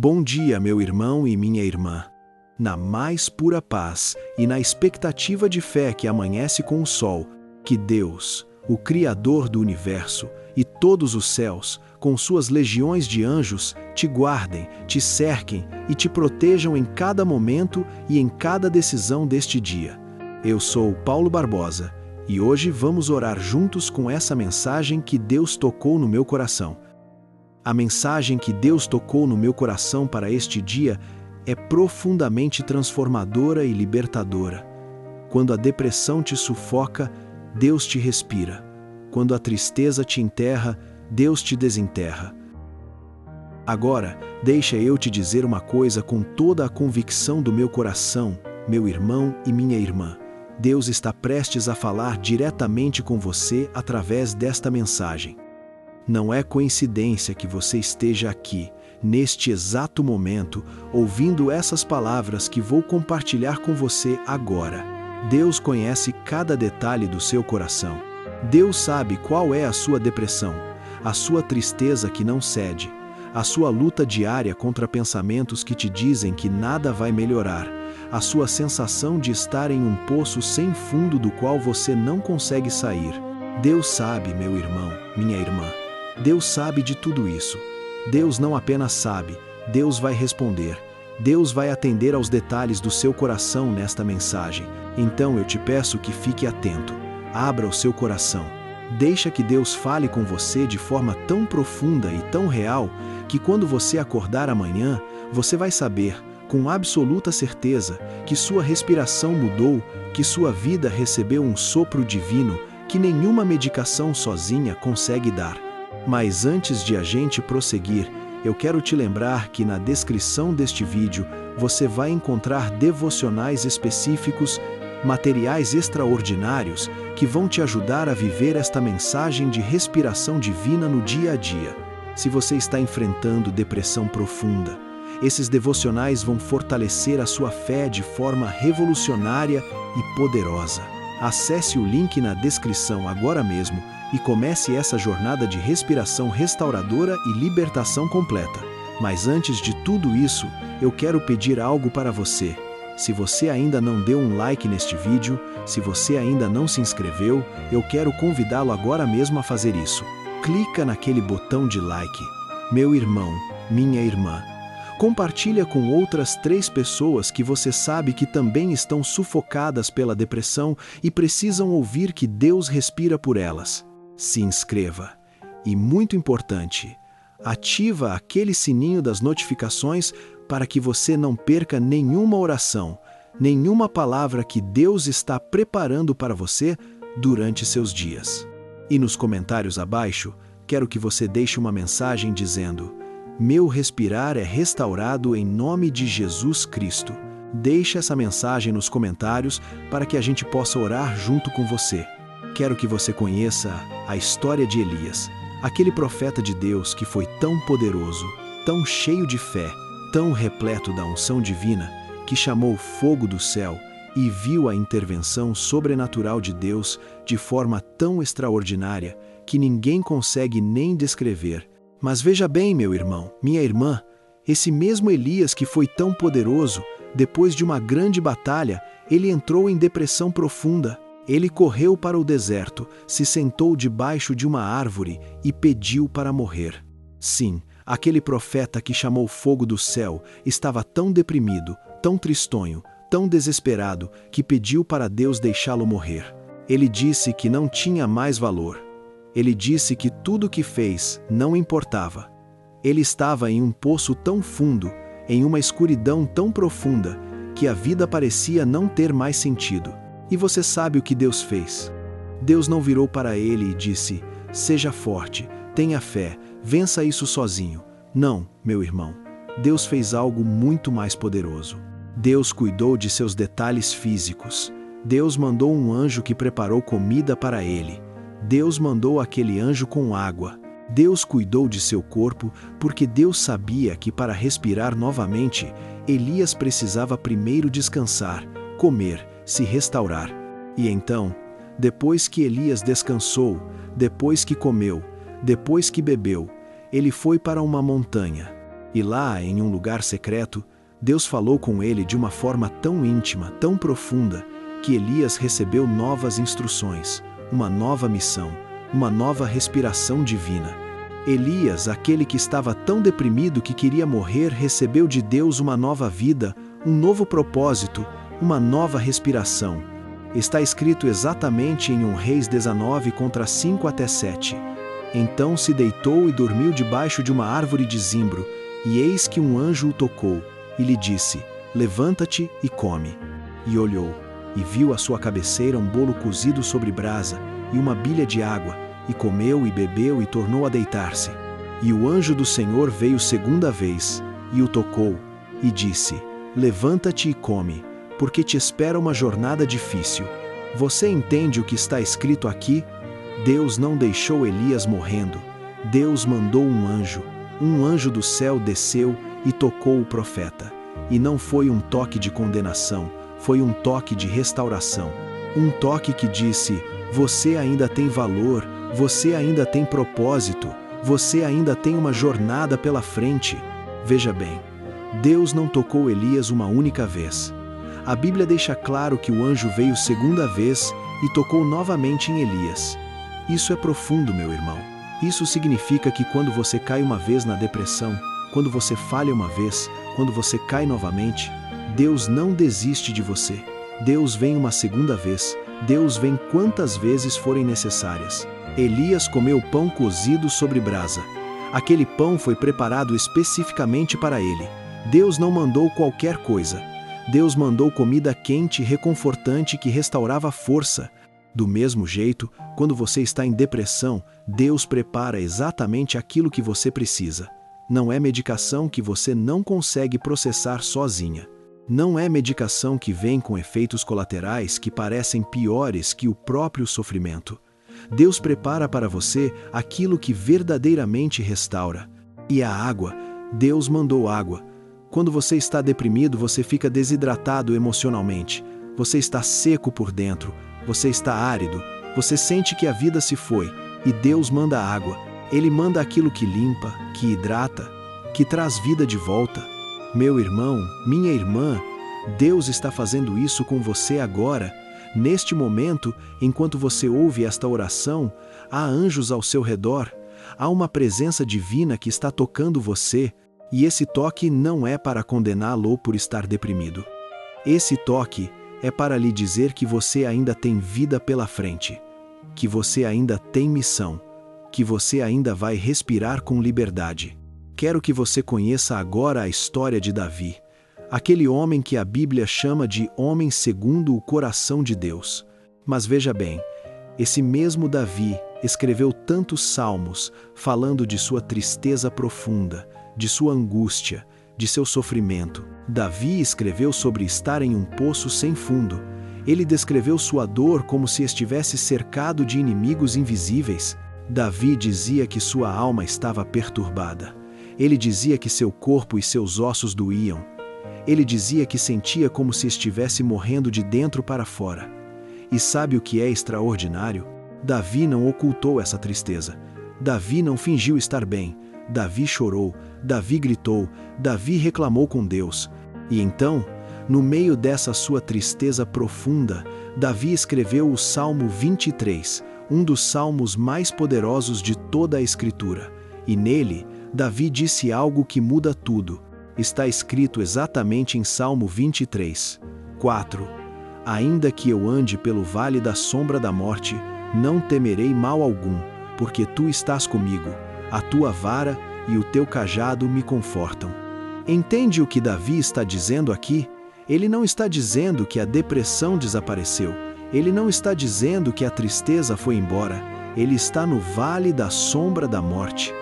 Bom dia, meu irmão e minha irmã. Na mais pura paz e na expectativa de fé que amanhece com o sol, que Deus, o Criador do universo e todos os céus, com suas legiões de anjos, te guardem, te cerquem e te protejam em cada momento e em cada decisão deste dia. Eu sou Paulo Barbosa e hoje vamos orar juntos com essa mensagem que Deus tocou no meu coração. A mensagem que Deus tocou no meu coração para este dia é profundamente transformadora e libertadora. Quando a depressão te sufoca, Deus te respira. Quando a tristeza te enterra, Deus te desenterra. Agora, deixa eu te dizer uma coisa com toda a convicção do meu coração, meu irmão e minha irmã. Deus está prestes a falar diretamente com você através desta mensagem. Não é coincidência que você esteja aqui, neste exato momento, ouvindo essas palavras que vou compartilhar com você agora. Deus conhece cada detalhe do seu coração. Deus sabe qual é a sua depressão, a sua tristeza que não cede, a sua luta diária contra pensamentos que te dizem que nada vai melhorar, a sua sensação de estar em um poço sem fundo do qual você não consegue sair. Deus sabe, meu irmão, minha irmã. Deus sabe de tudo isso. Deus não apenas sabe, Deus vai responder. Deus vai atender aos detalhes do seu coração nesta mensagem. Então eu te peço que fique atento. Abra o seu coração. Deixa que Deus fale com você de forma tão profunda e tão real que quando você acordar amanhã, você vai saber, com absoluta certeza, que sua respiração mudou, que sua vida recebeu um sopro divino que nenhuma medicação sozinha consegue dar. Mas antes de a gente prosseguir, eu quero te lembrar que na descrição deste vídeo você vai encontrar devocionais específicos, materiais extraordinários que vão te ajudar a viver esta mensagem de respiração divina no dia a dia. Se você está enfrentando depressão profunda, esses devocionais vão fortalecer a sua fé de forma revolucionária e poderosa. Acesse o link na descrição agora mesmo e comece essa jornada de respiração restauradora e libertação completa. Mas antes de tudo isso, eu quero pedir algo para você. Se você ainda não deu um like neste vídeo, se você ainda não se inscreveu, eu quero convidá-lo agora mesmo a fazer isso. Clica naquele botão de like. Meu irmão, minha irmã. Compartilha com outras 3 pessoas que você sabe que também estão sufocadas pela depressão e precisam ouvir que Deus respira por elas. Se inscreva. E muito importante, ativa aquele sininho das notificações para que você não perca nenhuma oração, nenhuma palavra que Deus está preparando para você durante seus dias. E nos comentários abaixo, quero que você deixe uma mensagem dizendo: meu respirar é restaurado em nome de Jesus Cristo. Deixe essa mensagem nos comentários para que a gente possa orar junto com você. Quero que você conheça a história de Elias, aquele profeta de Deus que foi tão poderoso, tão cheio de fé, tão repleto da unção divina, que chamou fogo do céu e viu a intervenção sobrenatural de Deus de forma tão extraordinária que ninguém consegue nem descrever. Mas veja bem, meu irmão, minha irmã, esse mesmo Elias que foi tão poderoso, depois de uma grande batalha, ele entrou em depressão profunda. Ele correu para o deserto, se sentou debaixo de uma árvore e pediu para morrer. Sim, aquele profeta que chamou fogo do céu estava tão deprimido, tão tristonho, tão desesperado, que pediu para Deus deixá-lo morrer. Ele disse que não tinha mais valor. Ele disse que tudo o que fez não importava. Ele estava em um poço tão fundo, em uma escuridão tão profunda, que a vida parecia não ter mais sentido. E você sabe o que Deus fez? Deus não virou para ele e disse: seja forte, tenha fé, vença isso sozinho. Não, meu irmão. Deus fez algo muito mais poderoso. Deus cuidou de seus detalhes físicos. Deus mandou um anjo que preparou comida para ele. Deus mandou aquele anjo com água. Deus cuidou de seu corpo porque Deus sabia que para respirar novamente, Elias precisava primeiro descansar, comer, se restaurar. E então, depois que Elias descansou, depois que comeu, depois que bebeu, ele foi para uma montanha. E lá, em um lugar secreto, Deus falou com ele de uma forma tão íntima, tão profunda, que Elias recebeu novas instruções, uma nova missão, uma nova respiração divina. Elias, aquele que estava tão deprimido que queria morrer, recebeu de Deus uma nova vida, um novo propósito, uma nova respiração. Está escrito exatamente em 1 Reis 19, contra 5 até 7. Então se deitou e dormiu debaixo de uma árvore de zimbro, e eis que um anjo o tocou, e lhe disse: levanta-te e come. E olhou, e viu à sua cabeceira um bolo cozido sobre brasa, e uma bilha de água, e comeu e bebeu e tornou a deitar-se. E o anjo do Senhor veio segunda vez, e o tocou, e disse: levanta-te e come, porque te espera uma jornada difícil. Você entende o que está escrito aqui? Deus não deixou Elias morrendo. Deus mandou um anjo do céu desceu e tocou o profeta. E não foi um toque de condenação, foi um toque de restauração. Um toque que disse: você ainda tem valor, você ainda tem propósito, você ainda tem uma jornada pela frente. Veja bem, Deus não tocou Elias uma única vez. A Bíblia deixa claro que o anjo veio segunda vez e tocou novamente em Elias. Isso é profundo, meu irmão. Isso significa que quando você cai uma vez na depressão, quando você falha uma vez, quando você cai novamente, Deus não desiste de você. Deus vem uma segunda vez. Deus vem quantas vezes forem necessárias. Elias comeu pão cozido sobre brasa. Aquele pão foi preparado especificamente para ele. Deus não mandou qualquer coisa. Deus mandou comida quente e reconfortante que restaurava a força. Do mesmo jeito, quando você está em depressão, Deus prepara exatamente aquilo que você precisa. Não é medicação que você não consegue processar sozinha. Não é medicação que vem com efeitos colaterais que parecem piores que o próprio sofrimento. Deus prepara para você aquilo que verdadeiramente restaura. E a água, Deus mandou água. Quando você está deprimido, você fica desidratado emocionalmente. Você está seco por dentro. Você está árido. Você sente que a vida se foi. E Deus manda água. Ele manda aquilo que limpa, que hidrata, que traz vida de volta. Meu irmão, minha irmã, Deus está fazendo isso com você agora. Neste momento, enquanto você ouve esta oração, há anjos ao seu redor. Há uma presença divina que está tocando você. E esse toque não é para condená-lo por estar deprimido. Esse toque é para lhe dizer que você ainda tem vida pela frente, que você ainda tem missão, que você ainda vai respirar com liberdade. Quero que você conheça agora a história de Davi, aquele homem que a Bíblia chama de homem segundo o coração de Deus. Mas veja bem, esse mesmo Davi escreveu tantos salmos falando de sua tristeza profunda, de sua angústia, de seu sofrimento. Davi escreveu sobre estar em um poço sem fundo. Ele descreveu sua dor como se estivesse cercado de inimigos invisíveis. Davi dizia que sua alma estava perturbada. Ele dizia que seu corpo e seus ossos doíam. Ele dizia que sentia como se estivesse morrendo de dentro para fora. E sabe o que é extraordinário? Davi não ocultou essa tristeza. Davi não fingiu estar bem. Davi chorou, Davi gritou, Davi reclamou com Deus. E então, no meio dessa sua tristeza profunda, Davi escreveu o Salmo 23, um dos salmos mais poderosos de toda a Escritura. E nele, Davi disse algo que muda tudo. Está escrito exatamente em Salmo 23, 4. Ainda que eu ande pelo vale da sombra da morte, não temerei mal algum, porque tu estás comigo. A tua vara e o teu cajado me confortam. Entende o que Davi está dizendo aqui? Ele não está dizendo que a depressão desapareceu. Ele não está dizendo que a tristeza foi embora. Ele está no vale da sombra da morte.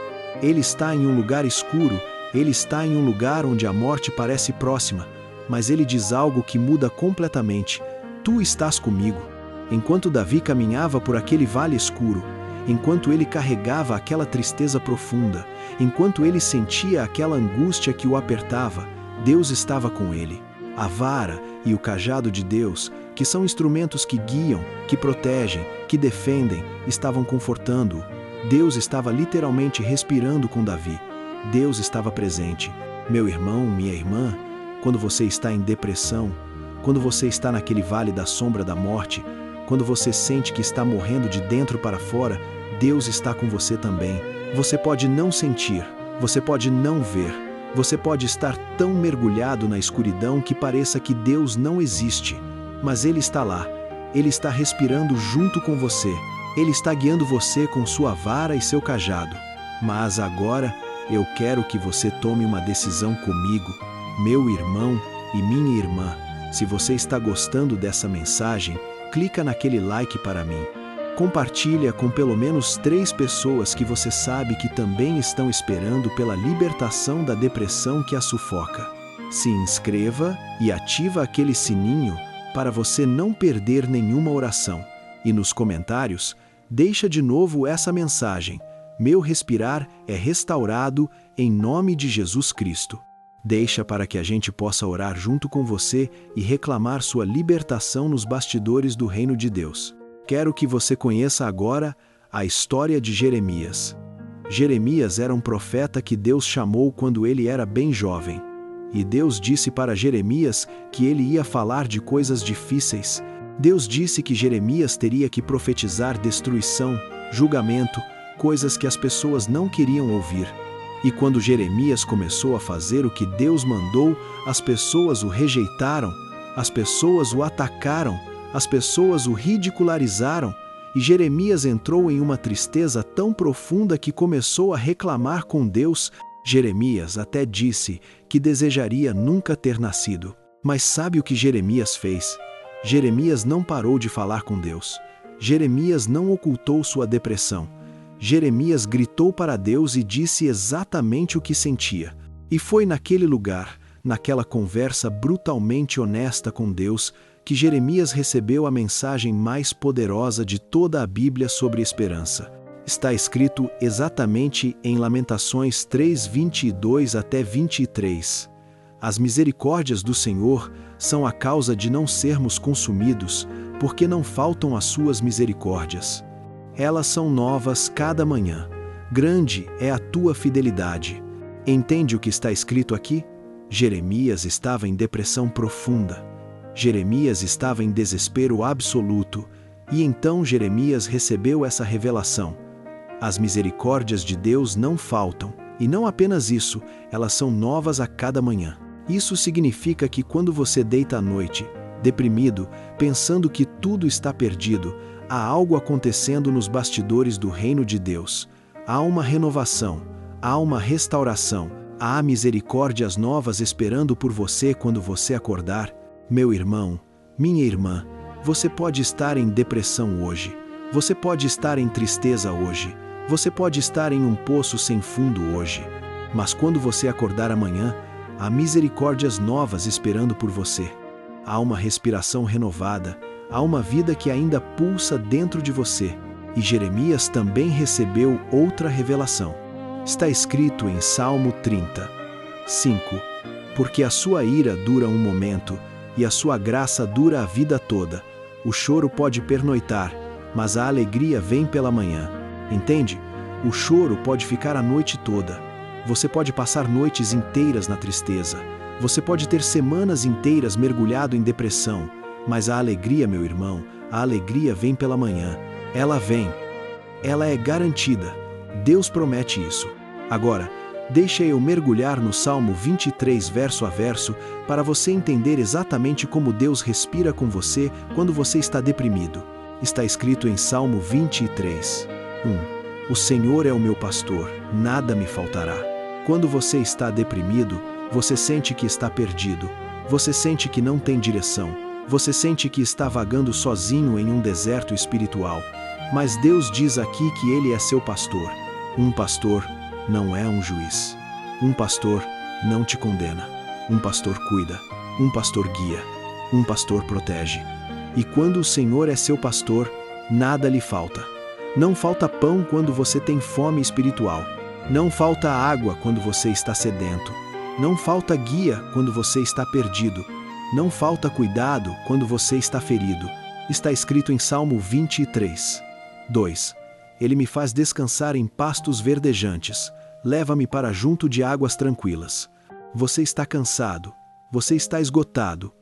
Ele está em um lugar escuro. Ele está em um lugar onde a morte parece próxima. Mas ele diz algo que muda completamente. Tu estás comigo. Enquanto Davi caminhava por aquele vale escuro, enquanto ele carregava aquela tristeza profunda, enquanto ele sentia aquela angústia que o apertava, Deus estava com ele. A vara e o cajado de Deus, que são instrumentos que guiam, que protegem, que defendem, estavam confortando-o. Deus estava literalmente respirando com Davi. Deus estava presente. Meu irmão, minha irmã, quando você está em depressão, quando você está naquele vale da sombra da morte, quando você sente que está morrendo de dentro para fora, Deus está com você também. Você pode não sentir, você pode não ver, você pode estar tão mergulhado na escuridão que pareça que Deus não existe, mas Ele está lá. Ele está respirando junto com você. Ele está guiando você com sua vara e seu cajado. Mas agora, eu quero que você tome uma decisão comigo, meu irmão e minha irmã. Se você está gostando dessa mensagem, clica naquele like para mim. Compartilha com pelo menos 3 pessoas que você sabe que também estão esperando pela libertação da depressão que a sufoca. Se inscreva e ativa aquele sininho para você não perder nenhuma oração. E nos comentários, deixa de novo essa mensagem: meu respirar é restaurado em nome de Jesus Cristo. Deixa para que a gente possa orar junto com você e reclamar sua libertação nos bastidores do reino de Deus. Quero que você conheça agora a história de Jeremias. Jeremias era um profeta que Deus chamou quando ele era bem jovem. E Deus disse para Jeremias que ele ia falar de coisas difíceis. Deus disse que Jeremias teria que profetizar destruição, julgamento, coisas que as pessoas não queriam ouvir. E quando Jeremias começou a fazer o que Deus mandou, as pessoas o rejeitaram, as pessoas o atacaram, as pessoas o ridicularizaram, e Jeremias entrou em uma tristeza tão profunda que começou a reclamar com Deus. Jeremias até disse que desejaria nunca ter nascido. Mas sabe o que Jeremias fez? Jeremias não parou de falar com Deus. Jeremias não ocultou sua depressão. Jeremias gritou para Deus e disse exatamente o que sentia. E foi naquele lugar, naquela conversa brutalmente honesta com Deus, que Jeremias recebeu a mensagem mais poderosa de toda a Bíblia sobre esperança. Está escrito exatamente em Lamentações 3:22 até 23. As misericórdias do Senhor são a causa de não sermos consumidos, porque não faltam as suas misericórdias. Elas são novas cada manhã. Grande é a tua fidelidade. Entende o que está escrito aqui? Jeremias estava em depressão profunda. Jeremias estava em desespero absoluto. E então Jeremias recebeu essa revelação. As misericórdias de Deus não faltam. E não apenas isso, elas são novas a cada manhã. Isso significa que quando você deita à noite, deprimido, pensando que tudo está perdido, há algo acontecendo nos bastidores do reino de Deus. Há uma renovação, há uma restauração, há misericórdias novas esperando por você quando você acordar. Meu irmão, minha irmã, você pode estar em depressão hoje. Você pode estar em tristeza hoje. Você pode estar em um poço sem fundo hoje. Mas quando você acordar amanhã, há misericórdias novas esperando por você. Há uma respiração renovada. Há uma vida que ainda pulsa dentro de você. E Jeremias também recebeu outra revelação. Está escrito em Salmo 30, 5. Porque a sua ira dura um momento, e a sua graça dura a vida toda. O choro pode pernoitar, mas a alegria vem pela manhã. Entende? O choro pode ficar a noite toda. Você pode passar noites inteiras na tristeza. Você pode ter semanas inteiras mergulhado em depressão. Mas a alegria, meu irmão, a alegria vem pela manhã. Ela vem. Ela é garantida. Deus promete isso. Agora, deixa eu mergulhar no Salmo 23 verso a verso para você entender exatamente como Deus respira com você quando você está deprimido. Está escrito em Salmo 23, 1. O Senhor é o meu pastor, nada me faltará. Quando você está deprimido, você sente que está perdido. Você sente que não tem direção. Você sente que está vagando sozinho em um deserto espiritual. Mas Deus diz aqui que Ele é seu pastor. Um pastor não é um juiz. Um pastor não te condena. Um pastor cuida. Um pastor guia. Um pastor protege. E quando o Senhor é seu pastor, nada lhe falta. Não falta pão quando você tem fome espiritual. Não falta água quando você está sedento. Não falta guia quando você está perdido. Não falta cuidado quando você está ferido. Está escrito em Salmo 23, 2. Ele me faz descansar em pastos verdejantes. leva-me para junto de águas tranquilas. Você está cansado, você está esgotado,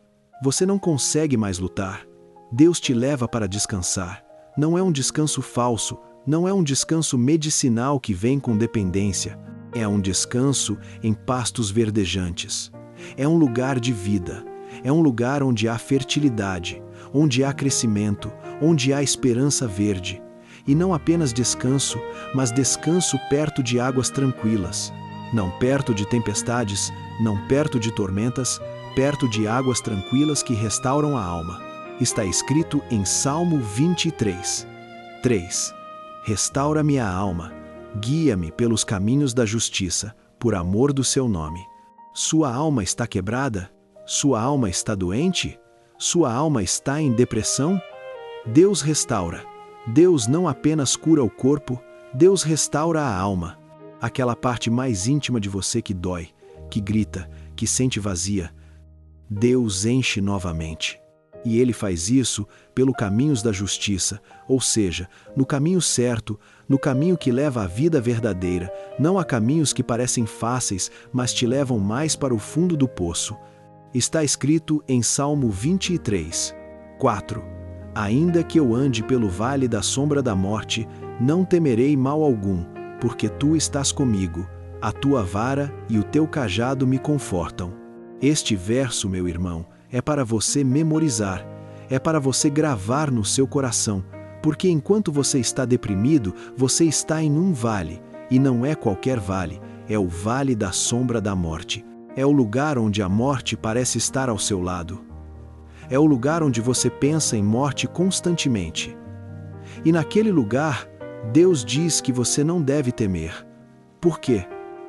você não consegue mais lutar. Deus te leva para descansar. Não é um descanso falso, não é um descanso medicinal que vem com dependência. É um descanso em pastos verdejantes. É um lugar de vida. É um lugar onde há fertilidade, onde há crescimento, onde há esperança verde. E não apenas descanso, mas descanso perto de águas tranquilas. Não perto de tempestades, não perto de tormentas, perto de águas tranquilas que restauram a alma. Está escrito em Salmo 23. 3. Restaura-me a alma, guia-me pelos caminhos da justiça, por amor do seu nome. Sua alma está quebrada? Sua alma está doente? Sua alma está em depressão? Deus restaura. Deus não apenas cura o corpo, Deus restaura a alma. Aquela parte mais íntima de você que dói, que grita, que sente vazia. Deus enche novamente. E Ele faz isso pelo caminhos da justiça, ou seja, no caminho certo, no caminho que leva à vida verdadeira, não a caminhos que parecem fáceis, mas te levam mais para o fundo do poço. Está escrito em Salmo 23, 4. Ainda que eu ande pelo vale da sombra da morte, não temerei mal algum, porque tu estás comigo, a tua vara e o teu cajado me confortam. Este verso, meu irmão, é para você memorizar, é para você gravar no seu coração, porque enquanto você está deprimido, você está em um vale, e não é qualquer vale, é o vale da sombra da morte. É o lugar onde a morte parece estar ao seu lado. É o lugar onde você pensa em morte constantemente. E naquele lugar, Deus diz que você não deve temer. Por quê?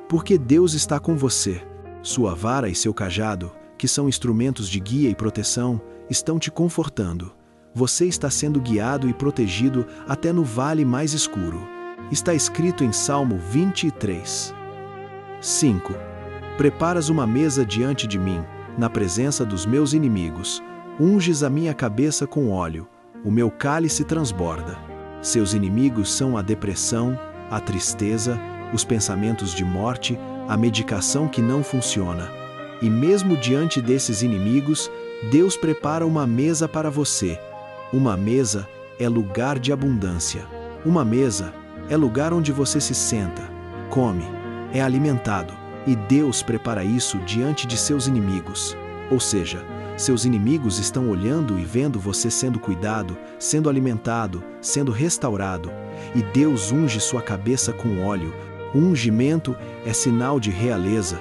Porque Deus está com você. Sua vara e seu cajado, que são instrumentos de guia e proteção, estão te confortando. Você está sendo guiado e protegido até no vale mais escuro. Está escrito em Salmo 23. 5. Preparas uma mesa diante de mim, na presença dos meus inimigos. Unges a minha cabeça com óleo, o meu cálice transborda. Seus inimigos são a depressão, a tristeza, os pensamentos de morte, a medicação que não funciona. E mesmo diante desses inimigos, Deus prepara uma mesa para você. Uma mesa é lugar de abundância. Uma mesa é lugar onde você se senta, come, é alimentado. E Deus prepara isso diante de seus inimigos. Ou seja, seus inimigos estão olhando e vendo você sendo cuidado, sendo alimentado, sendo restaurado. E Deus unge sua cabeça com óleo. O ungimento é sinal de realeza.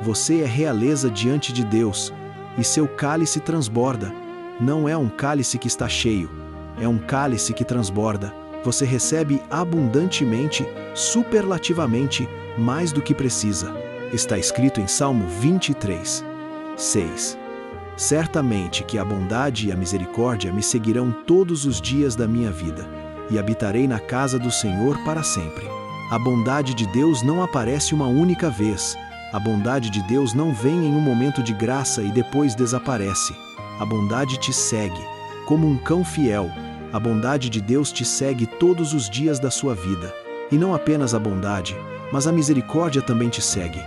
Você é realeza diante de Deus. E seu cálice transborda. Não é um cálice que está cheio, é um cálice que transborda. Você recebe abundantemente, superlativamente, mais do que precisa. Está escrito em Salmo 23, 6. Certamente que a bondade e a misericórdia me seguirão todos os dias da minha vida, e habitarei na casa do Senhor para sempre. A bondade de Deus não aparece uma única vez. A bondade de Deus não vem em um momento de graça e depois desaparece. A bondade te segue, como um cão fiel. A bondade de Deus te segue todos os dias da sua vida. E não apenas a bondade, mas a misericórdia também te segue.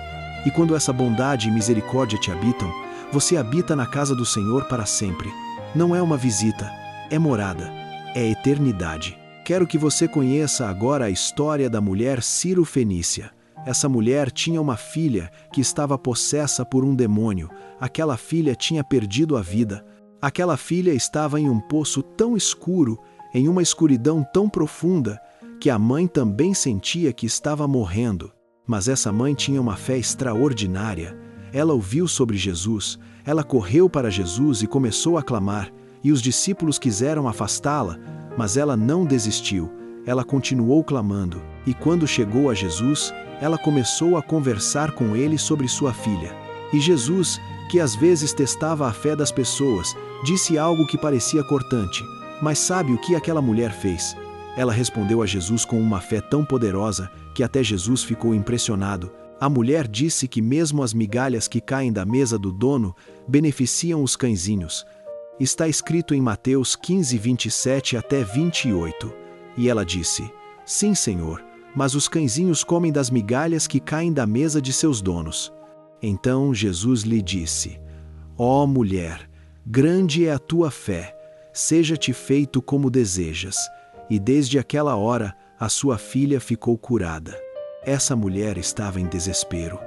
E quando essa bondade e misericórdia te habitam, você habita na casa do Senhor para sempre. Não é uma visita, é morada, é eternidade. Quero que você conheça agora a história da mulher Ciro-Fenícia. Essa mulher tinha uma filha que estava possessa por um demônio. Aquela filha tinha perdido a vida. Aquela filha estava em um poço tão escuro, em uma escuridão tão profunda, que a mãe também sentia que estava morrendo. Mas essa mãe tinha uma fé extraordinária. Ela ouviu sobre Jesus, ela correu para Jesus e começou a clamar, e os discípulos quiseram afastá-la, mas ela não desistiu. Ela continuou clamando, e quando chegou a Jesus, ela começou a conversar com ele sobre sua filha. E Jesus, que às vezes testava a fé das pessoas, disse algo que parecia cortante. Mas sabe o que aquela mulher fez? Ela respondeu a Jesus com uma fé tão poderosa que até Jesus ficou impressionado. A mulher disse que mesmo as migalhas que caem da mesa do dono beneficiam os cãezinhos. Está escrito em Mateus 15, 27 até 28. E ela disse: Sim, Senhor, mas os cãezinhos comem das migalhas que caem da mesa de seus donos. Então Jesus lhe disse: Ó mulher, grande é a tua fé, seja-te feito como desejas. E desde aquela hora, a sua filha ficou curada. Essa mulher estava em desespero.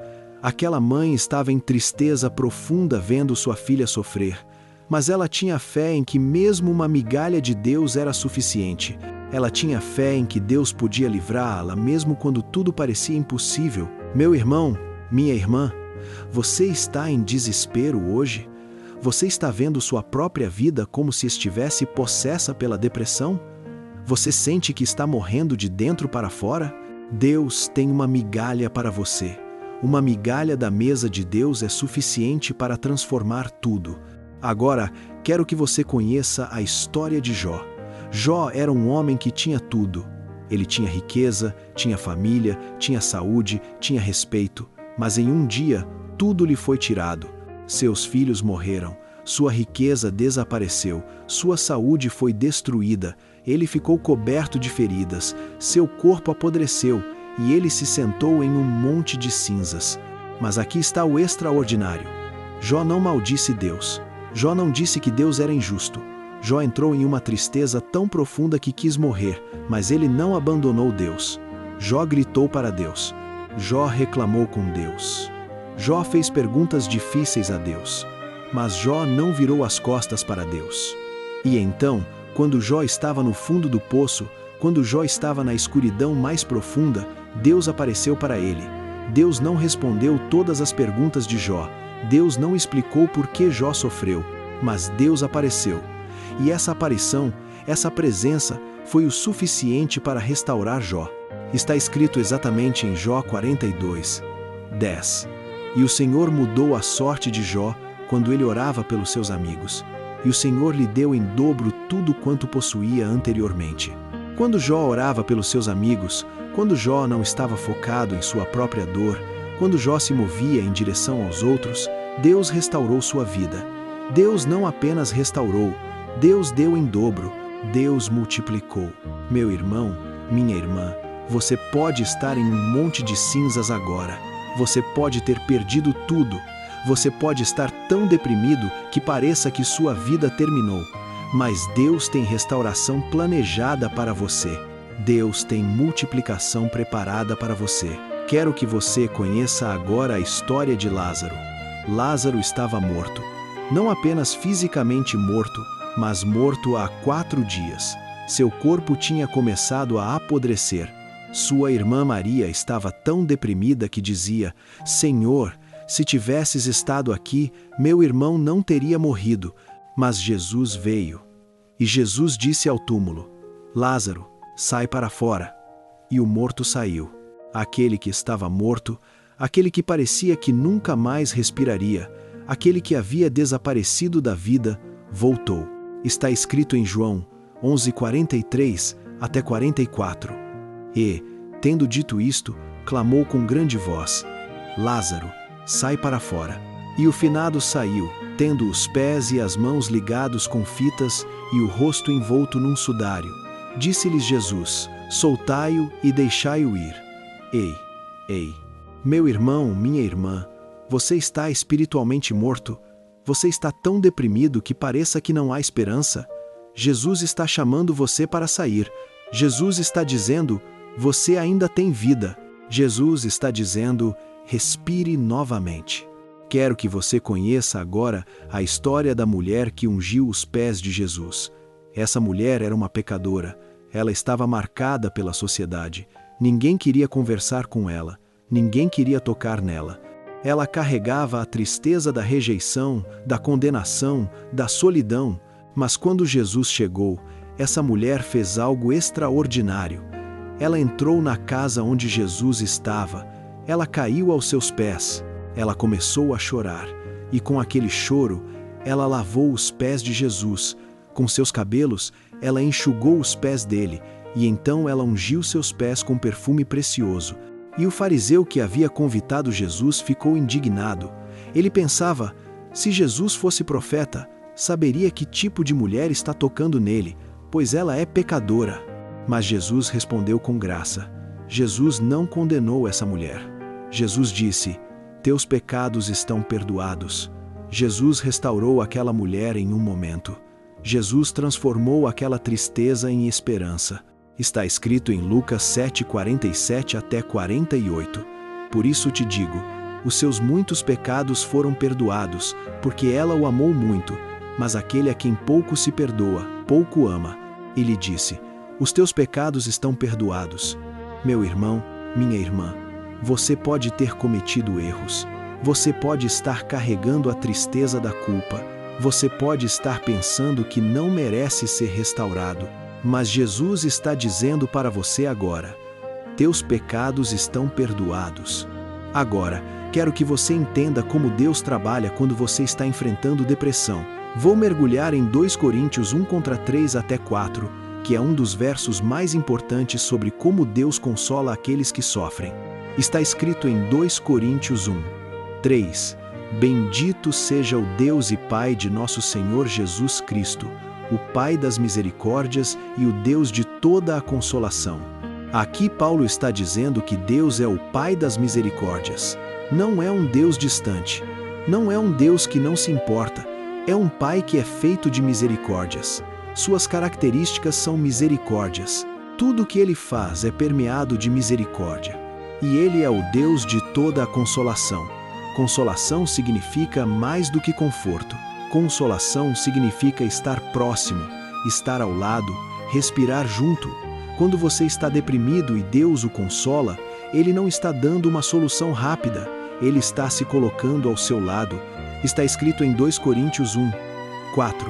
Aquela mãe estava em tristeza profunda vendo sua filha sofrer. Mas ela tinha fé em que mesmo uma migalha de Deus era suficiente. Ela tinha fé em que Deus podia livrá-la mesmo quando tudo parecia impossível. Meu irmão, minha irmã, você está em desespero hoje? Você está vendo sua própria vida como se estivesse possessa pela depressão? Você sente que está morrendo de dentro para fora? Deus tem uma migalha para você. Uma migalha da mesa de Deus é suficiente para transformar tudo. Agora, quero que você conheça a história de Jó. Jó era um homem que tinha tudo. Ele tinha riqueza, tinha família, tinha saúde, tinha respeito. Mas em um dia, tudo lhe foi tirado. Seus filhos morreram, sua riqueza desapareceu, sua saúde foi destruída, ele ficou coberto de feridas, seu corpo apodreceu e ele se sentou em um monte de cinzas. Mas aqui está o extraordinário. Jó não maldisse Deus. Jó não disse que Deus era injusto. Jó entrou em uma tristeza tão profunda que quis morrer, mas ele não abandonou Deus. Jó gritou para Deus. Jó reclamou com Deus. Jó fez perguntas difíceis a Deus, mas Jó não virou as costas para Deus. E então, quando Jó estava no fundo do poço, quando Jó estava na escuridão mais profunda, Deus apareceu para ele. Deus não respondeu todas as perguntas de Jó. Deus não explicou por que Jó sofreu, mas Deus apareceu. E essa aparição, essa presença, foi o suficiente para restaurar Jó. Está escrito exatamente em Jó 42, 10. E o Senhor mudou a sorte de Jó quando ele orava pelos seus amigos. E o Senhor lhe deu em dobro tudo quanto possuía anteriormente. Quando Jó orava pelos seus amigos, quando Jó não estava focado em sua própria dor, quando Jó se movia em direção aos outros, Deus restaurou sua vida. Deus não apenas restaurou, Deus deu em dobro, Deus multiplicou. Meu irmão, minha irmã, você pode estar em um monte de cinzas agora. Você pode ter perdido tudo. Você pode estar tão deprimido que pareça que sua vida terminou. Mas Deus tem restauração planejada para você. Deus tem multiplicação preparada para você. Quero que você conheça agora a história de Lázaro. Lázaro estava morto. Não apenas fisicamente morto, mas morto há 4 dias. Seu corpo tinha começado a apodrecer. Sua irmã Maria estava tão deprimida que dizia: Senhor, se tivesses estado aqui, meu irmão não teria morrido. Mas Jesus veio. E Jesus disse ao túmulo: Lázaro, sai para fora. E o morto saiu. Aquele que estava morto, aquele que parecia que nunca mais respiraria, aquele que havia desaparecido da vida, voltou. Está escrito em João 11:43 até 44. E, tendo dito isto, clamou com grande voz: Lázaro, sai para fora. E o finado saiu, tendo os pés e as mãos ligados com fitas e o rosto envolto num sudário. Disse-lhes Jesus: soltai-o e deixai-o ir. Ei, meu irmão, minha irmã, você está espiritualmente morto? Você está tão deprimido que pareça que não há esperança? Jesus está chamando você para sair. Jesus está dizendo: você ainda tem vida. Jesus está dizendo: respire novamente. Quero que você conheça agora a história da mulher que ungiu os pés de Jesus. Essa mulher era uma pecadora. Ela estava marcada pela sociedade. Ninguém queria conversar com ela. Ninguém queria tocar nela. Ela carregava a tristeza da rejeição, da condenação, da solidão. Mas quando Jesus chegou, essa mulher fez algo extraordinário. Ela entrou na casa onde Jesus estava. Ela caiu aos seus pés. Ela começou a chorar. E com aquele choro, ela lavou os pés de Jesus. Com seus cabelos, ela enxugou os pés dele. E então ela ungiu seus pés com perfume precioso. E o fariseu que havia convidado Jesus ficou indignado. Ele pensava: se Jesus fosse profeta, saberia que tipo de mulher está tocando nele, pois ela é pecadora. Mas Jesus respondeu com graça: Jesus não condenou essa mulher. Jesus disse: teus pecados estão perdoados. Jesus restaurou aquela mulher em um momento. Jesus transformou aquela tristeza em esperança. Está escrito em Lucas 7:47 até 48. Por isso te digo, os seus muitos pecados foram perdoados, porque ela o amou muito, mas aquele a quem pouco se perdoa, pouco ama. E lhe disse: os teus pecados estão perdoados. Meu irmão, minha irmã, você pode ter cometido erros. Você pode estar carregando a tristeza da culpa. Você pode estar pensando que não merece ser restaurado. Mas Jesus está dizendo para você agora: teus pecados estão perdoados. Agora, quero que você entenda como Deus trabalha quando você está enfrentando depressão. Vou mergulhar em 2 Coríntios 1:3 até 4, que é um dos versos mais importantes sobre como Deus consola aqueles que sofrem. Está escrito em 2 Coríntios 1:3: Bendito seja o Deus e Pai de nosso Senhor Jesus Cristo, o Pai das misericórdias e o Deus de toda a consolação. Aqui Paulo está dizendo que Deus é o Pai das misericórdias. Não é um Deus distante. Não é um Deus que não se importa. É um Pai que é feito de misericórdias. Suas características são misericórdias. Tudo o que Ele faz é permeado de misericórdia. E Ele é o Deus de toda a consolação. Consolação significa mais do que conforto. Consolação significa estar próximo, estar ao lado, respirar junto. Quando você está deprimido e Deus o consola, Ele não está dando uma solução rápida. Ele está se colocando ao seu lado. Está escrito em 2 Coríntios 1:4,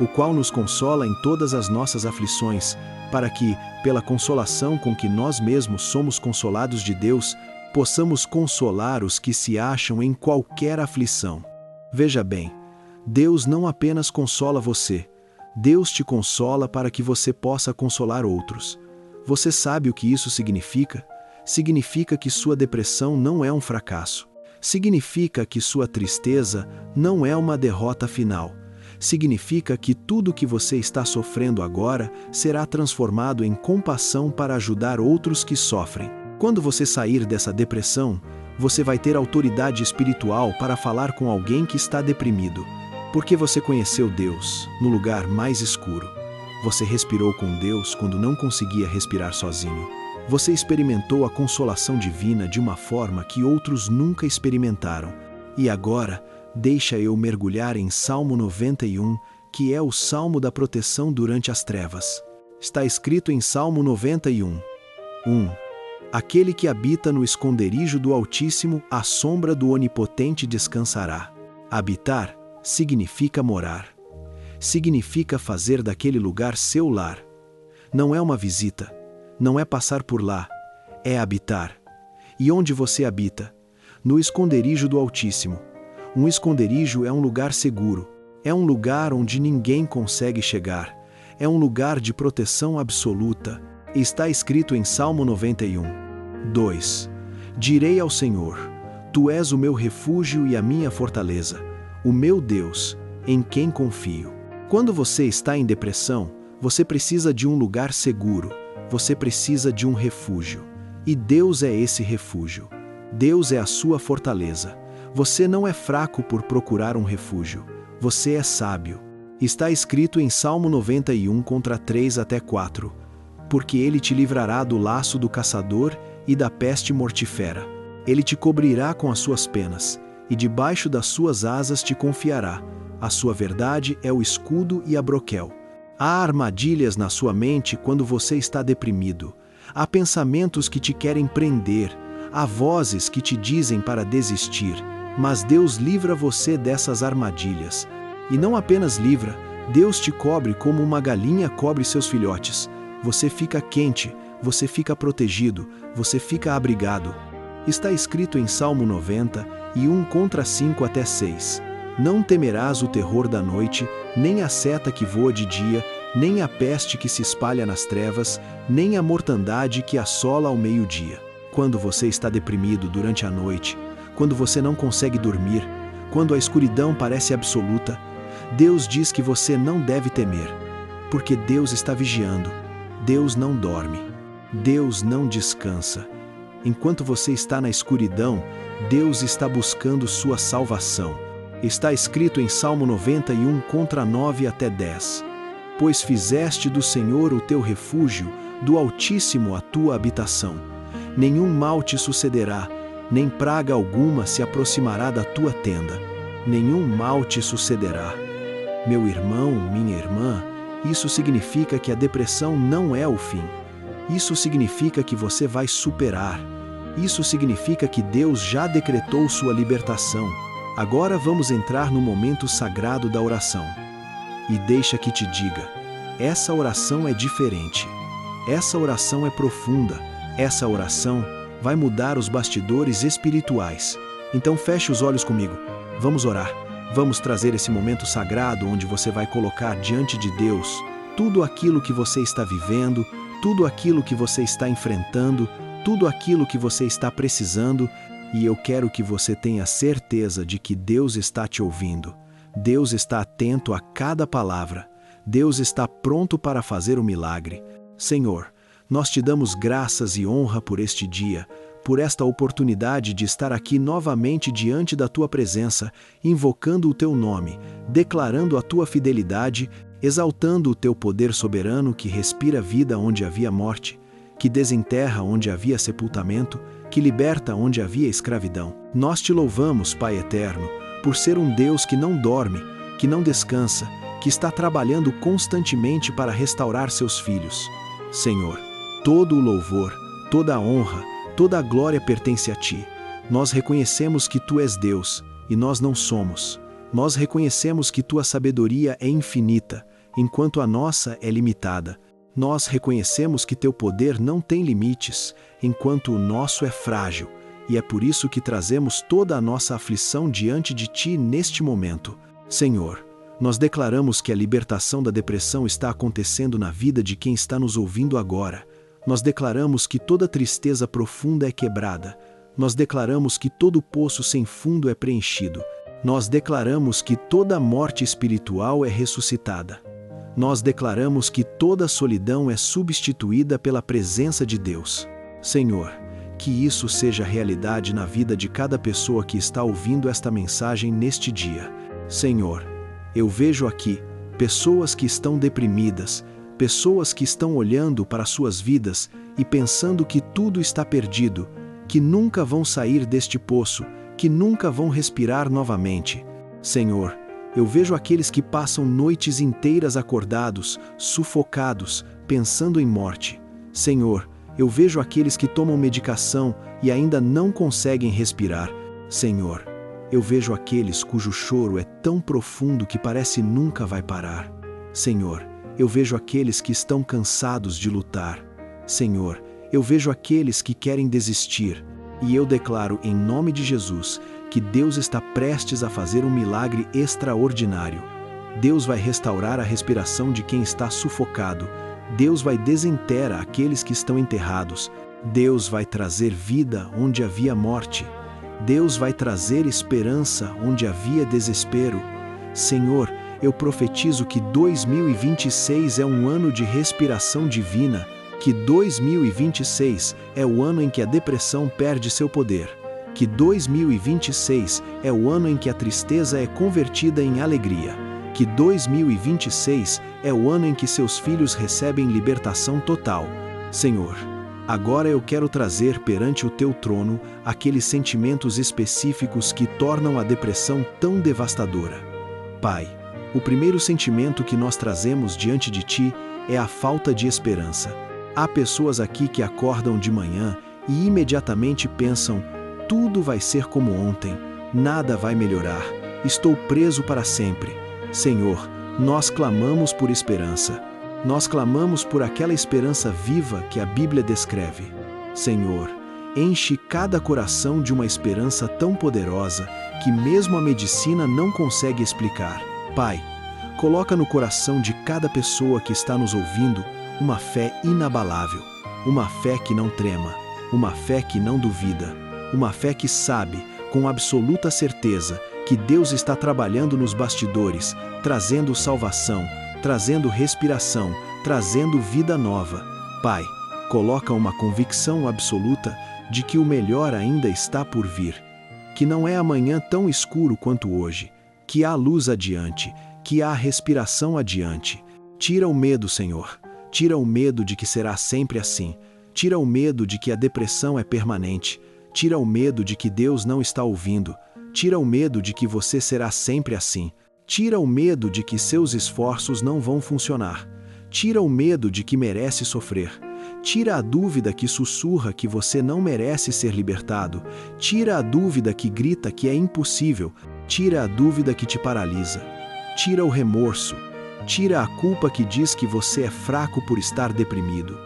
o qual nos consola em todas as nossas aflições, para que, pela consolação com que nós mesmos somos consolados de Deus, possamos consolar os que se acham em qualquer aflição. Veja bem, Deus não apenas consola você, Deus te consola para que você possa consolar outros. Você sabe o que isso significa? Significa que sua depressão não é um fracasso. Significa que sua tristeza não é uma derrota final. Significa que tudo que você está sofrendo agora será transformado em compaixão para ajudar outros que sofrem. Quando você sair dessa depressão, você vai ter autoridade espiritual para falar com alguém que está deprimido. Porque você conheceu Deus no lugar mais escuro. Você respirou com Deus quando não conseguia respirar sozinho. Você experimentou a consolação divina de uma forma que outros nunca experimentaram. E agora, deixa eu mergulhar em Salmo 91, que é o Salmo da proteção durante as trevas. Está escrito em Salmo 91:1: Aquele que habita no esconderijo do Altíssimo, à sombra do Onipotente descansará. Habitar significa morar. Significa fazer daquele lugar seu lar. Não é uma visita, não é passar por lá, é habitar. E onde você habita? No esconderijo do Altíssimo. Um esconderijo é um lugar seguro, é um lugar onde ninguém consegue chegar, é um lugar de proteção absoluta. Está escrito em Salmo 91:2: Direi ao Senhor: Tu és o meu refúgio e a minha fortaleza, o meu Deus, em quem confio. Quando você está em depressão, você precisa de um lugar seguro, você precisa de um refúgio. E Deus é esse refúgio. Deus é a sua fortaleza. Você não é fraco por procurar um refúgio. Você é sábio. Está escrito em Salmo 91:3 até 4. Porque Ele te livrará do laço do caçador e da peste mortífera. Ele te cobrirá com as suas penas, e debaixo das suas asas te confiará. A sua verdade é o escudo e a broquel. Há armadilhas na sua mente quando você está deprimido. Há pensamentos que te querem prender. Há vozes que te dizem para desistir. Mas Deus livra você dessas armadilhas. E não apenas livra, Deus te cobre como uma galinha cobre seus filhotes. Você fica quente, você fica protegido, você fica abrigado. Está escrito em Salmo 91:5 até 6. Não temerás o terror da noite, nem a seta que voa de dia, nem a peste que se espalha nas trevas, nem a mortandade que assola ao meio-dia. Quando você está deprimido durante a noite, quando você não consegue dormir, quando a escuridão parece absoluta, Deus diz que você não deve temer, porque Deus está vigiando. Deus não dorme. Deus não descansa. Enquanto você está na escuridão, Deus está buscando sua salvação. Está escrito em Salmo 91, contra 9 até 10. Pois fizeste do Senhor o teu refúgio, do Altíssimo a tua habitação. Nenhum mal te sucederá, nem praga alguma se aproximará da tua tenda. Nenhum mal te sucederá. Meu irmão, minha irmã, isso significa que a depressão não é o fim. Isso significa que você vai superar. Isso significa que Deus já decretou sua libertação. Agora vamos entrar no momento sagrado da oração. E deixa que te diga, essa oração é diferente. Essa oração é profunda. Essa oração vai mudar os bastidores espirituais. Então feche os olhos comigo. Vamos orar. Vamos trazer esse momento sagrado onde você vai colocar diante de Deus tudo aquilo que você está vivendo, tudo aquilo que você está enfrentando, tudo aquilo que você está precisando, e eu quero que você tenha certeza de que Deus está te ouvindo. Deus está atento a cada palavra. Deus está pronto para fazer o milagre. Senhor, nós te damos graças e honra por este dia, por esta oportunidade de estar aqui novamente diante da tua presença, invocando o teu nome, declarando a tua fidelidade, exaltando o teu poder soberano que respira vida onde havia morte, que desenterra onde havia sepultamento, que liberta onde havia escravidão. Nós te louvamos, Pai eterno, por ser um Deus que não dorme, que não descansa, que está trabalhando constantemente para restaurar seus filhos. Senhor, todo o louvor, toda a honra, toda a glória pertence a Ti. Nós reconhecemos que Tu és Deus, e nós não somos. Nós reconhecemos que Tua sabedoria é infinita, enquanto a nossa é limitada. Nós reconhecemos que Teu poder não tem limites, enquanto o nosso é frágil, e é por isso que trazemos toda a nossa aflição diante de Ti neste momento. Senhor, nós declaramos que a libertação da depressão está acontecendo na vida de quem está nos ouvindo agora. Nós declaramos que toda tristeza profunda é quebrada. Nós declaramos que todo poço sem fundo é preenchido. Nós declaramos que toda morte espiritual é ressuscitada. Nós declaramos que toda solidão é substituída pela presença de Deus. Senhor, que isso seja realidade na vida de cada pessoa que está ouvindo esta mensagem neste dia. Senhor, eu vejo aqui pessoas que estão deprimidas, pessoas que estão olhando para suas vidas e pensando que tudo está perdido, que nunca vão sair deste poço, que nunca vão respirar novamente. Senhor, eu vejo aqueles que passam noites inteiras acordados, sufocados, pensando em morte. Senhor, eu vejo aqueles que tomam medicação e ainda não conseguem respirar. Senhor, eu vejo aqueles cujo choro é tão profundo que parece nunca vai parar. Senhor, eu vejo aqueles que estão cansados de lutar. Senhor, eu vejo aqueles que querem desistir. E eu declaro em nome de Jesus que Deus está prestes a fazer um milagre extraordinário. Deus vai restaurar a respiração de quem está sufocado. Deus vai desenterrar aqueles que estão enterrados. Deus vai trazer vida onde havia morte. Deus vai trazer esperança onde havia desespero. Senhor, eu profetizo que 2026 é um ano de respiração divina, que 2026 é o ano em que a depressão perde seu poder, que 2026 é o ano em que a tristeza é convertida em alegria, que 2026 é o ano em que seus filhos recebem libertação total. Senhor, agora eu quero trazer perante o Teu trono aqueles sentimentos específicos que tornam a depressão tão devastadora. Pai, o primeiro sentimento que nós trazemos diante de Ti é a falta de esperança. Há pessoas aqui que acordam de manhã e imediatamente pensam: tudo vai ser como ontem, nada vai melhorar, estou preso para sempre. Senhor, nós clamamos por esperança. Nós clamamos por aquela esperança viva que a Bíblia descreve. Senhor, enche cada coração de uma esperança tão poderosa que mesmo a medicina não consegue explicar. Pai, coloca no coração de cada pessoa que está nos ouvindo uma fé inabalável, uma fé que não trema, uma fé que não duvida, uma fé que sabe, com absoluta certeza, que Deus está trabalhando nos bastidores, trazendo salvação, trazendo respiração, trazendo vida nova. Pai, coloca uma convicção absoluta de que o melhor ainda está por vir, que não é amanhã tão escuro quanto hoje, que há luz adiante, que há respiração adiante. Tira o medo, Senhor. Tira o medo de que será sempre assim. Tira o medo de que a depressão é permanente. Tira o medo de que Deus não está ouvindo. Tira o medo de que você será sempre assim. Tira o medo de que seus esforços não vão funcionar. Tira o medo de que merece sofrer. Tira a dúvida que sussurra que você não merece ser libertado. Tira a dúvida que grita que é impossível. Tira a dúvida que te paralisa. Tira o remorso. Tira a culpa que diz que você é fraco por estar deprimido.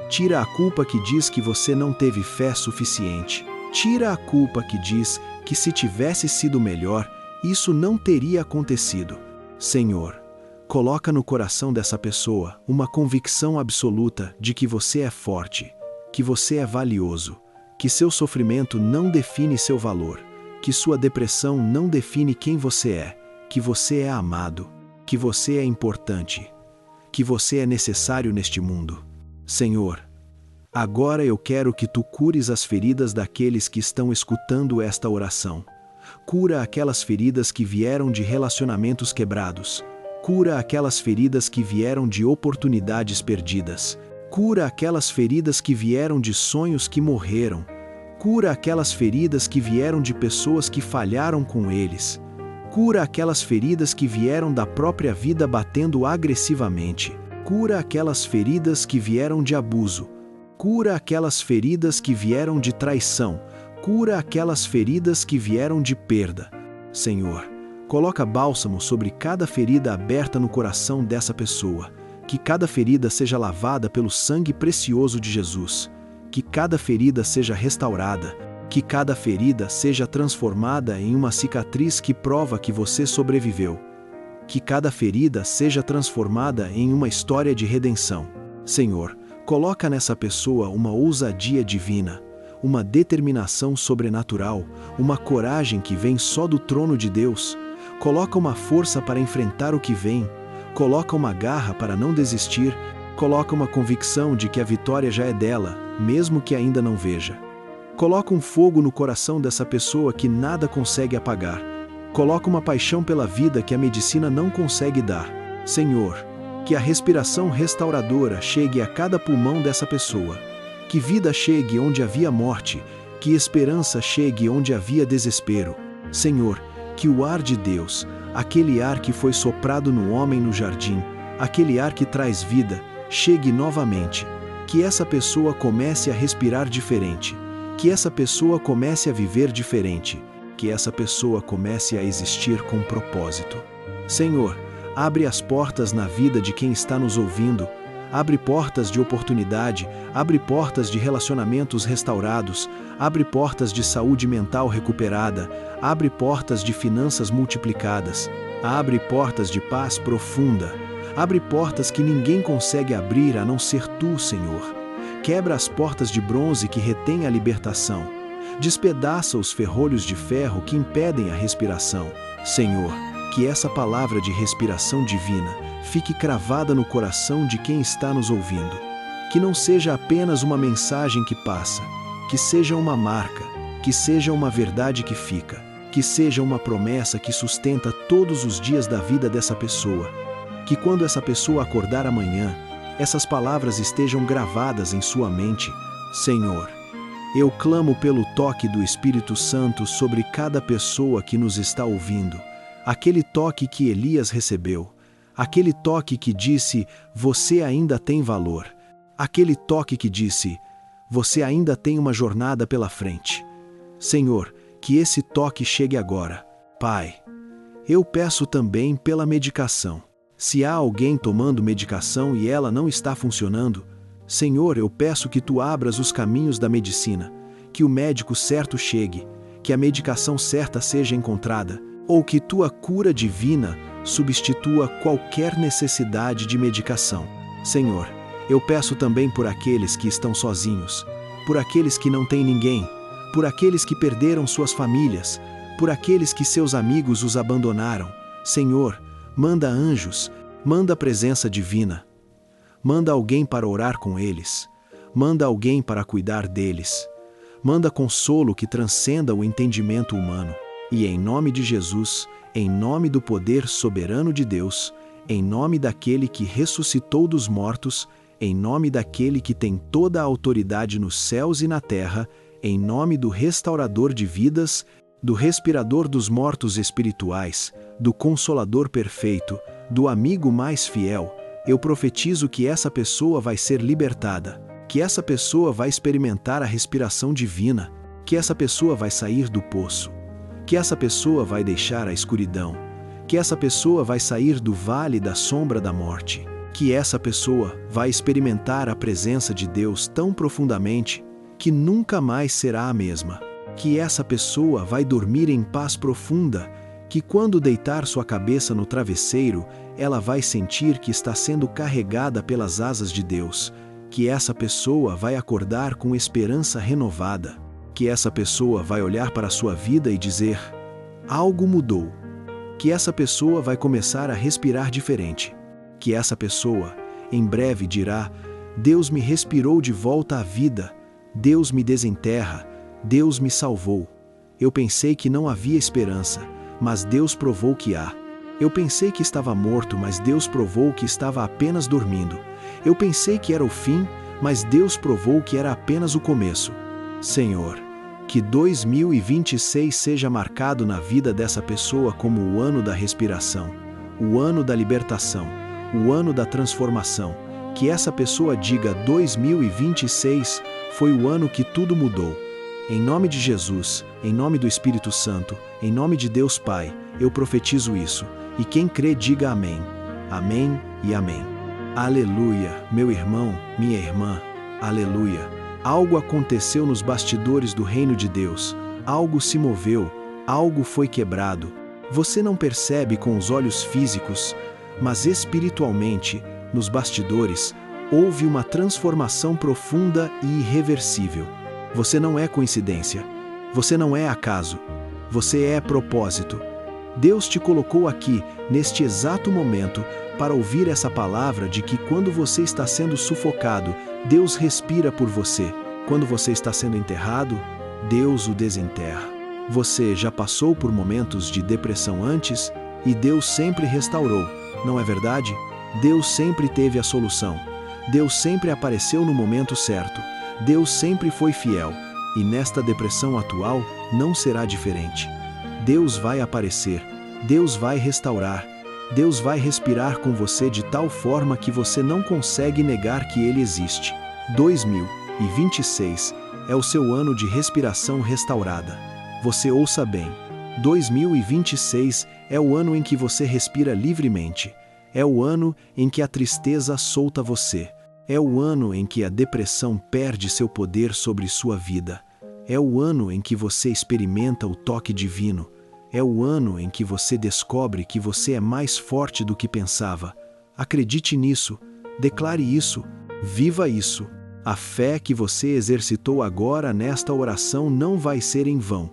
Tira a culpa que diz que você não teve fé suficiente. Tira a culpa que diz que se tivesse sido melhor, isso não teria acontecido. Senhor, coloca no coração dessa pessoa uma convicção absoluta de que você é forte, que você é valioso, que seu sofrimento não define seu valor, que sua depressão não define quem você é, que você é amado, que você é importante, que você é necessário neste mundo. Senhor, agora eu quero que tu cures as feridas daqueles que estão escutando esta oração. Cura aquelas feridas que vieram de relacionamentos quebrados. Cura aquelas feridas que vieram de oportunidades perdidas. Cura aquelas feridas que vieram de sonhos que morreram. Cura aquelas feridas que vieram de pessoas que falharam com eles. Cura aquelas feridas que vieram da própria vida batendo agressivamente. Cura aquelas feridas que vieram de abuso. Cura aquelas feridas que vieram de traição. Cura aquelas feridas que vieram de perda. Senhor, coloca bálsamo sobre cada ferida aberta no coração dessa pessoa. Que cada ferida seja lavada pelo sangue precioso de Jesus. Que cada ferida seja restaurada. Que cada ferida seja transformada em uma cicatriz que prova que você sobreviveu. Que cada ferida seja transformada em uma história de redenção. Senhor, coloca nessa pessoa uma ousadia divina, uma determinação sobrenatural, uma coragem que vem só do trono de Deus. Coloca uma força para enfrentar o que vem. Coloca uma garra para não desistir. Coloca uma convicção de que a vitória já é dela, mesmo que ainda não veja. Coloca um fogo no coração dessa pessoa que nada consegue apagar. Coloca uma paixão pela vida que a medicina não consegue dar. Senhor, que a respiração restauradora chegue a cada pulmão dessa pessoa. Que vida chegue onde havia morte. Que esperança chegue onde havia desespero. Senhor, que o ar de Deus, aquele ar que foi soprado no homem no jardim, aquele ar que traz vida, chegue novamente. Que essa pessoa comece a respirar diferente. Que essa pessoa comece a viver diferente. Que essa pessoa comece a existir com propósito. Senhor, abre as portas na vida de quem está nos ouvindo. Abre portas de oportunidade, abre portas de relacionamentos restaurados, abre portas de saúde mental recuperada, abre portas de finanças multiplicadas, abre portas de paz profunda, abre portas que ninguém consegue abrir a não ser tu, Senhor. Quebra as portas de bronze que retêm a libertação. Despedaça os ferrolhos de ferro que impedem a respiração. Senhor, que essa palavra de respiração divina fique cravada no coração de quem está nos ouvindo. Que não seja apenas uma mensagem que passa, que seja uma marca, que seja uma verdade que fica, que seja uma promessa que sustenta todos os dias da vida dessa pessoa. Que quando essa pessoa acordar amanhã, essas palavras estejam gravadas em sua mente. Senhor, eu clamo pelo toque do Espírito Santo sobre cada pessoa que nos está ouvindo. Aquele toque que Elias recebeu. Aquele toque que disse, você ainda tem valor. Aquele toque que disse, você ainda tem uma jornada pela frente. Senhor, que esse toque chegue agora. Pai, eu peço também pela medicação. Se há alguém tomando medicação e ela não está funcionando, Senhor, eu peço que tu abras os caminhos da medicina, que o médico certo chegue, que a medicação certa seja encontrada, ou que tua cura divina substitua qualquer necessidade de medicação. Senhor, eu peço também por aqueles que estão sozinhos, por aqueles que não têm ninguém, por aqueles que perderam suas famílias, por aqueles que seus amigos os abandonaram. Senhor, manda anjos, manda a presença divina. Manda alguém para orar com eles. Manda alguém para cuidar deles. Manda consolo que transcenda o entendimento humano. E em nome de Jesus, em nome do poder soberano de Deus, em nome daquele que ressuscitou dos mortos, em nome daquele que tem toda a autoridade nos céus e na terra, em nome do restaurador de vidas, do respirador dos mortos espirituais, do consolador perfeito, do amigo mais fiel, eu profetizo que essa pessoa vai ser libertada, que essa pessoa vai experimentar a respiração divina, que essa pessoa vai sair do poço, que essa pessoa vai deixar a escuridão, que essa pessoa vai sair do vale da sombra da morte, que essa pessoa vai experimentar a presença de Deus tão profundamente que nunca mais será a mesma, que essa pessoa vai dormir em paz profunda, que quando deitar sua cabeça no travesseiro, ela vai sentir que está sendo carregada pelas asas de Deus, que essa pessoa vai acordar com esperança renovada, que essa pessoa vai olhar para a sua vida e dizer: algo mudou, que essa pessoa vai começar a respirar diferente, que essa pessoa, em breve dirá: Deus me respirou de volta à vida, Deus me desenterra, Deus me salvou. Eu pensei que não havia esperança, mas Deus provou que há. Eu pensei que estava morto, mas Deus provou que estava apenas dormindo. Eu pensei que era o fim, mas Deus provou que era apenas o começo. Senhor, que 2026 seja marcado na vida dessa pessoa como o ano da respiração, o ano da libertação, o ano da transformação. Que essa pessoa diga: 2026 foi o ano que tudo mudou. Em nome de Jesus, em nome do Espírito Santo, em nome de Deus Pai, eu profetizo isso. E quem crê, diga amém. Amém e amém. Aleluia, meu irmão, minha irmã. Aleluia. Algo aconteceu nos bastidores do reino de Deus. Algo se moveu, algo foi quebrado. Você não percebe com os olhos físicos, mas espiritualmente, nos bastidores, houve uma transformação profunda e irreversível. Você não é coincidência. Você não é acaso. Você é propósito. Deus te colocou aqui, neste exato momento, para ouvir essa palavra de que quando você está sendo sufocado, Deus respira por você. Quando você está sendo enterrado, Deus o desenterra. Você já passou por momentos de depressão antes e Deus sempre restaurou, não é verdade? Deus sempre teve a solução. Deus sempre apareceu no momento certo. Deus sempre foi fiel. E nesta depressão atual não será diferente. Deus vai aparecer. Deus vai restaurar. Deus vai respirar com você de tal forma que você não consegue negar que Ele existe. 2026 é o seu ano de respiração restaurada. Você ouça bem. 2026 é o ano em que você respira livremente. É o ano em que a tristeza solta você. É o ano em que a depressão perde seu poder sobre sua vida. É o ano em que você experimenta o toque divino. É o ano em que você descobre que você é mais forte do que pensava. Acredite nisso, declare isso, viva isso. A fé que você exercitou agora nesta oração não vai ser em vão.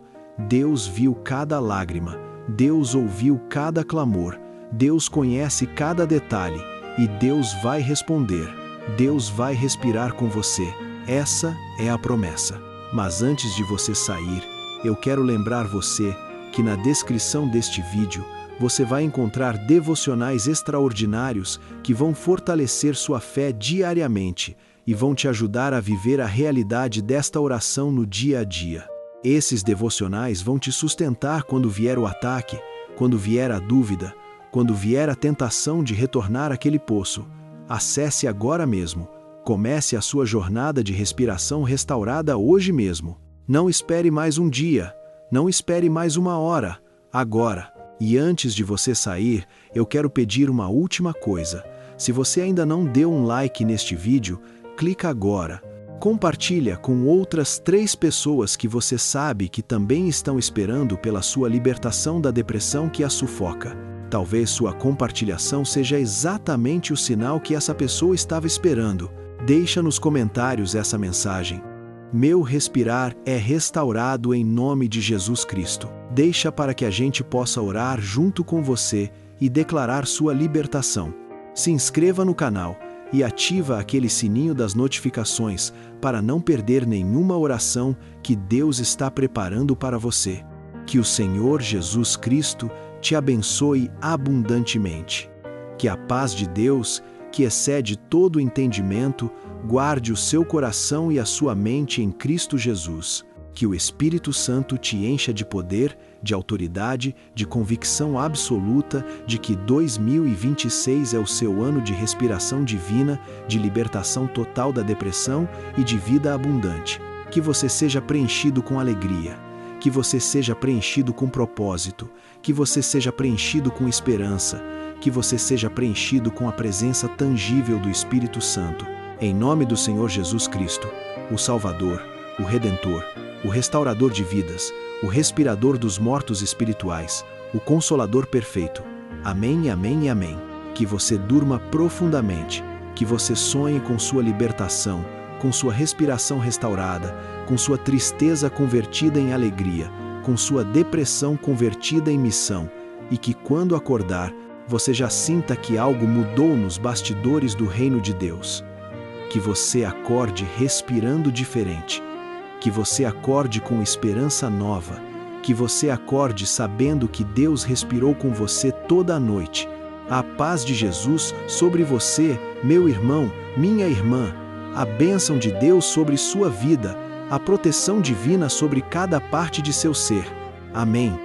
Deus viu cada lágrima, Deus ouviu cada clamor, Deus conhece cada detalhe e Deus vai responder. Deus vai respirar com você. Essa é a promessa. Mas antes de você sair, eu quero lembrar você que na descrição deste vídeo você vai encontrar devocionais extraordinários que vão fortalecer sua fé diariamente e vão te ajudar a viver a realidade desta oração no dia a dia. Esses devocionais vão te sustentar quando vier o ataque, quando vier a dúvida, quando vier a tentação de retornar àquele poço. Acesse agora mesmo. Comece a sua jornada de respiração restaurada hoje mesmo. Não espere mais um dia. Não espere mais uma hora. Agora. E antes de você sair, eu quero pedir uma última coisa. Se você ainda não deu um like neste vídeo, clica agora. Compartilha com outras 3 pessoas que você sabe que também estão esperando pela sua libertação da depressão que a sufoca. Talvez sua compartilhação seja exatamente o sinal que essa pessoa estava esperando. Deixa nos comentários essa mensagem. Meu respirar é restaurado em nome de Jesus Cristo. Deixa para que a gente possa orar junto com você e declarar sua libertação. Se inscreva no canal e ativa aquele sininho das notificações para não perder nenhuma oração que Deus está preparando para você. Que o Senhor Jesus Cristo te abençoe abundantemente. Que a paz de Deus, que excede todo o entendimento, guarde o seu coração e a sua mente em Cristo Jesus. Que o Espírito Santo te encha de poder, de autoridade, de convicção absoluta de que 2026 é o seu ano de respiração divina, de libertação total da depressão e de vida abundante. Que você seja preenchido com alegria. Que você seja preenchido com propósito. Que você seja preenchido com esperança. Que você seja preenchido com a presença tangível do Espírito Santo. Em nome do Senhor Jesus Cristo, o Salvador, o Redentor, o restaurador de vidas, o respirador dos mortos espirituais, o Consolador perfeito. Amém, amém e amém. Que você durma profundamente, que você sonhe com sua libertação, com sua respiração restaurada, com sua tristeza convertida em alegria, com sua depressão convertida em missão, e que quando acordar, você já sinta que algo mudou nos bastidores do reino de Deus. Que você acorde respirando diferente. Que você acorde com esperança nova. Que você acorde sabendo que Deus respirou com você toda a noite. A paz de Jesus sobre você, meu irmão, minha irmã. A bênção de Deus sobre sua vida. A proteção divina sobre cada parte de seu ser. Amém.